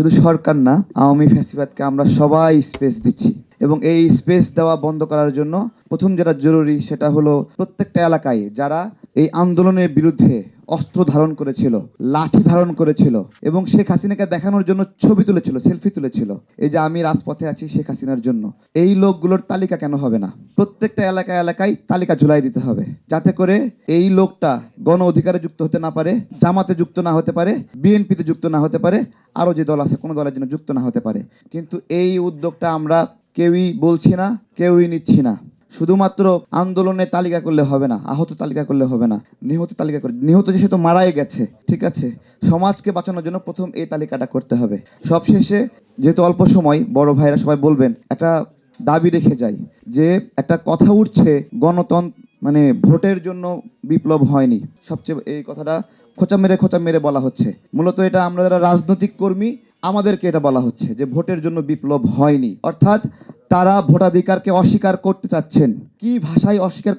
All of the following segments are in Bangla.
শুধু সরকার না, আওয়ামী ফ্যাসিবাদকে আমরা সবাই স্পেস দিচ্ছি এবং এই স্পেস দেওয়া বন্ধ করার জন্য প্রথম যেটা জরুরি সেটা হলো প্রত্যেকটা এলাকায় যারা এই আন্দোলনের বিরুদ্ধে অস্ত্র ধারণ করেছিল, লাঠি ধারণ করেছিল এবং শেখ হাসিনাকে দেখানোর জন্য ছবি তুলেছিল, সেলফি তুলেছিল, এই যে আমি রাজপথে আছি শেখ হাসিনার জন্য, এই লোকগুলোর তালিকা কেন হবে না? প্রত্যেকটা এলাকায় এলাকায় তালিকা ঝুলাই দিতে হবে, যাতে করে এই লোকটা গণ অধিকারে যুক্ত হতে না পারে, জামাতে যুক্ত না হতে পারে, বিএনপিতে যুক্ত না হতে পারে, আরও যে দল আছে কোনো দলের জন্য যুক্ত না হতে পারে। কিন্তু এই উদ্যোগটা আমরা কেউই বলছি না, কেউই নিচ্ছি না। শুধুমাত্র আন্দোলনের তালিকা করলে হবে না, আহত তালিকা করলে হবে না, নিহত তালিকা করে, নিহত যে সে তো মারাই গেছে, ঠিক আছে, সমাজকে বাঁচানোর জন্য প্রথম এই তালিকাটা করতে হবে। সবশেষে যেহেতু অল্প সময়, বড় ভাইরা সবাই বলবেন, একটা দাবি রেখে যাই যে একটা কথা উঠছে, গণতন্ত্র মানে ভোটের জন্য বিপ্লব হয়নি, সবচেয়ে এই কথাটা খোঁচা মেরে বলা হচ্ছে। মূলত এটা আমরা যারা রাজনৈতিক কর্মী আমাদেরকে এটা বলা হচ্ছে যে ভোটের জন্য বিপ্লব হয়নি, অর্থাৎ তারা ভোটাধিকারকে অস্বীকার করতে চাচ্ছেন। কি ভাষায় অস্বীকার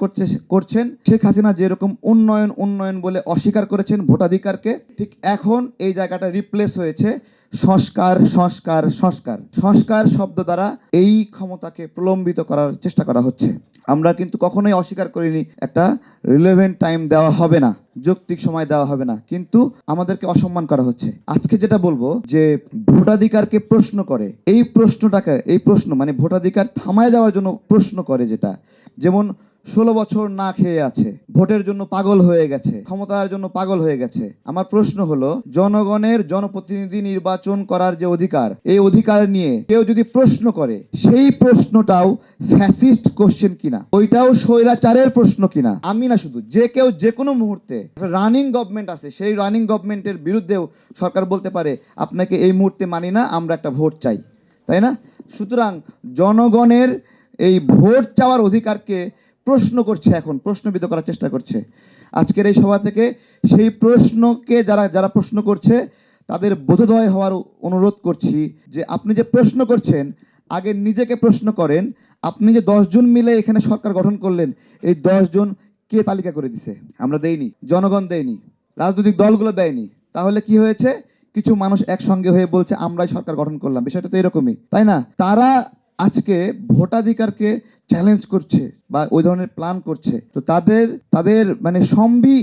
করছেন? শেখ হাসিনা যেরকম উন্নয়ন বলে অস্বীকার করেছেন ভোটাধিকারকে, ঠিক এখন এই জায়গাটা রিপ্লেস হয়েছে সংস্কার শব্দ দ্বারা এই ক্ষমতাকে প্রলম্বিত করার চেষ্টা করা হচ্ছে। আমরা কিন্তু কখনোই অস্বীকার করিনি একটা রিলেভেন্ট টাইম দেওয়া হবে না, যৌক্তিক সময় দেওয়া হবে না, কিন্তু আমাদেরকে অসম্মান করা হচ্ছে। আজকে যেটা বলবো যে ভোটাধিকারকে প্রশ্ন করে, এই প্রশ্ন মানে ভোটাধিকার থামায় দেওয়ার জন্য প্রশ্ন করে, যেটা যেমন 16 বছর না খেয়ে আছে, ভোটের জন্য পাগল হয়ে গেছে, ক্ষমতার জন্য পাগল হয়ে গেছে। আমার প্রশ্ন হলো, জনগণের জনপ্রতিনিধি নির্বাচন করার যে অধিকার, এই অধিকার নিয়ে কেউ যদি প্রশ্ন করে, সেই প্রশ্নটাও ফ্যাসিস্ট কোশ্চেন কিনা, ওইটাও স্বৈরাচারের প্রশ্ন কিনা, আমি না শুধু, যে কেউ যে কোনো মুহূর্তে রানিং গভর্নমেন্ট আছে, সেই রানিং গভর্নমেন্টের বিরুদ্ধেও সরকার বলতে পারে আপনাকে এই মুহূর্তে মানি না, আমরা একটা ভোট চাই, তাই না? সুতরাং জনগণের এই ভোট চাওয়ার অধিকারকে প্রশ্ন করছে, এখন প্রশ্নবিদ্ধ করার চেষ্টা করছে। আজকের এই সভা থেকে সেই প্রশ্নকে যারা প্রশ্ন করছে তাদের বোধোদয় হওয়ার অনুরোধ করছি যে আপনি যে প্রশ্ন করছেন, আগে নিজেকে প্রশ্ন করেন, আপনি যে 10 জন মিলে এখানে সরকার গঠন করলেন, এই 10 জন কে তালিকা করে দিছে? আমরা দেইনি, জনগণ দেয়নি, রাজনৈতিক দলগুলো দেয়নি। তাহলে কি হয়েছে? কিছু মানুষ একসঙ্গে হয়ে বলছে আমরাই সরকার গঠন করলাম, বিষয়টা তো এরকমই, তাই না? তারা আজকে ভোটাধিকারকে চ্যালেঞ্জ করছে বা ওই ধরনের প্ল্যান করছে, তো তাদের মানে সম্বি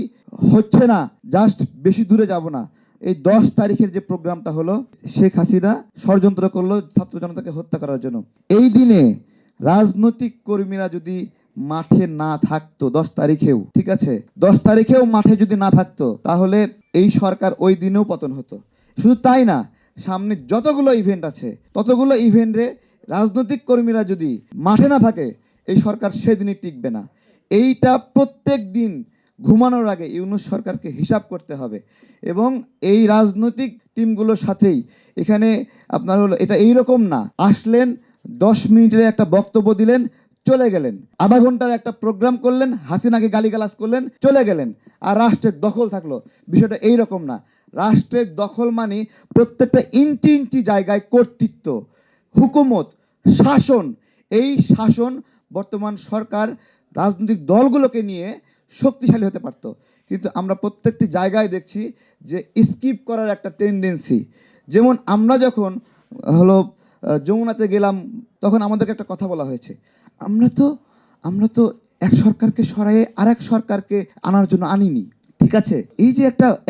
হচ্ছে না। জাস্ট বেশি দূরে যাব না, এই 10 তারিখের যে প্রোগ্রামটা হলো, শেখ হাসিনা ষড়যন্ত্র করলো ছাত্র জনতাকে হত্যা করার জন্য। এই দিনে রাজনৈতিক কর্মীরা যদি মাঠে না থাকতো 10 তারিখেও, ঠিক আছে, 10 তারিখেও মাঠে যদি না থাকতো, তাহলে এই সরকার ওই দিনেও পতন হতো। শুধু তাই না, সামনে যতগুলো ইভেন্ট আছে ততগুলো ইভেন্টে রাজনৈতিক কর্মীরা যদি মাঠে না থাকে, এই সরকার সেদিনই টিকবে না। এইটা প্রত্যেক দিন ঘুমানোর আগে ইউনূস সরকারকে হিসাব করতে হবে। এবং এই রাজনৈতিক টিমগুলোর সাথেই এখানে আপনার হলো, এটা এইরকম না আসলেন 10 মিনিটের একটা বক্তব্য দিলেন, চলে গেলেন, আধা ঘন্টার একটা প্রোগ্রাম করলেন, হাসিনাকে গালিগালাজ করলেন, চলে গেলেন, আর রাষ্ট্রের দখল থাকলো। বিষয়টা এইরকম না। রাষ্ট্রের দখল মানে প্রত্যেকটা ইঞ্চি ইঞ্চি জায়গায় কর্তৃত্ব, হুকুমত, শাসন। এই শাসন বর্তমান সরকার রাজনৈতিক দলগুলোকে নিয়ে শক্তিশালী হতে পারত, কিন্তু আমরা প্রত্যেকটি জায়গায় দেখছি যে স্কিপ করার একটা টেন্ডেন্সি। যেমন আমরা যখন হলো যমুনাতে গেলাম, তখন আমাদেরকে একটা কথা বলা হয়েছে, আমরা তো এক সরকারকে সরায়ে আরেক সরকারকে আনার জন্য আনিনি, ঠিক আছে? এই যে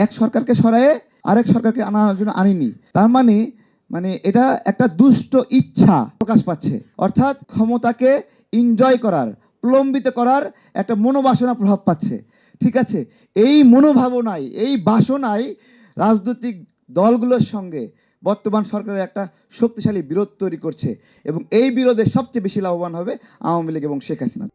এক সরকারকে সরায়ে আরেক সরকারকে আনার জন্য আনিনি, তার মানে এটা একটা দুষ্ট ইচ্ছা প্রকাশ পাচ্ছে, অর্থাৎ ক্ষমতাকে এনজয় করার, প্রলম্বিত করার একটা মনোবাসনা প্রভাব পাচ্ছে, ঠিক আছে? এই মনোভাবনায়, এই বাসনায় রাজনৈতিক দলগুলোর সঙ্গে বর্তমান সরকারের একটা শক্তিশালী বিরোধ তৈরি করছে, এবং এই বিরোধে সবচেয়ে বেশি লাভবান হবে আওয়ামী লীগ এবং শেখ হাসিনা।